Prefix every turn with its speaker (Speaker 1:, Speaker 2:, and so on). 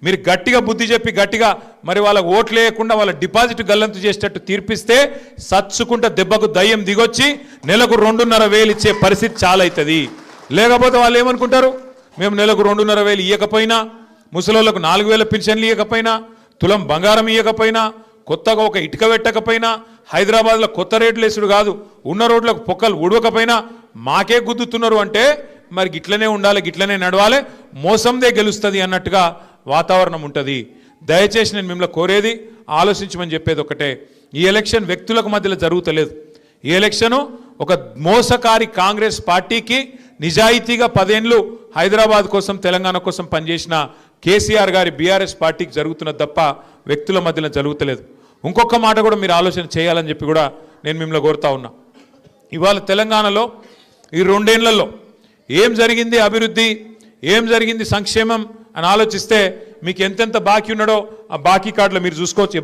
Speaker 1: మీరు గట్టిగా బుద్ధి చెప్పి గట్టిగా మరి వాళ్ళకు ఓట్లు వేయకుండా వాళ్ళ డిపాజిట్ గల్లంతు చేసేటట్టు తీర్పిస్తే సచ్చుకుంట దెబ్బకు దయ్యం దిగొచ్చి నెలకు 2,500 ఇచ్చే పరిస్థితి చాలా అవుతుంది. లేకపోతే వాళ్ళు ఏమనుకుంటారు, మేము నెలకు 2,500 ఇవ్వకపోయినా, ముసలోళ్ళకు 4,000 పెన్షన్లు ఇవ్వకపోయినా, తులం బంగారం ఇవ్వకపోయినా, కొత్తగా ఒక ఇటుక పెట్టకపోయినా, హైదరాబాద్లో కొత్త రేట్లు వేసుడు కాదు, ఉన్న రోడ్లకు పొక్కలు ఉడవకపోయినా మాకే గుద్దుతున్నారు అంటే మరి గిట్లనే ఉండాలి, గిట్లనే నడవాలి, మోసందే గెలుస్తుంది అన్నట్టుగా వాతావరణం ఉంటుంది. దయచేసి నేను మిమ్మల్ని కోరేది ఆలోచించమని చెప్పేది ఒకటే, ఈ ఎలక్షన్ వ్యక్తులకు మధ్యలో జరుగుతలేదు. ఈ ఎలక్షను ఒక మోసకారి కాంగ్రెస్ పార్టీకి నిజాయితీగా 10 ఏళ్ళు హైదరాబాద్ కోసం తెలంగాణ కోసం పనిచేసిన కేసీఆర్ గారి బీఆర్ఎస్ పార్టీకి జరుగుతున్నది తప్ప వ్యక్తుల మధ్యలో జరుగుతలేదు. ఇంకొక మాట కూడా మీరు ఆలోచన చేయాలని చెప్పి కూడా నేను మిమ్మల్ని కోరుతా ఉన్నా. ఇవాళ తెలంగాణలో ఈ 2 ఏళ్లలో ఏం జరిగింది అభివృద్ధి, ఏం జరిగింది సంక్షేమం అని ఆలోచిస్తే మీకు ఎంతెంత బాకీ ఉన్నాడో ఆ బాకీ కార్డులో మీరు చూసుకోవచ్చు.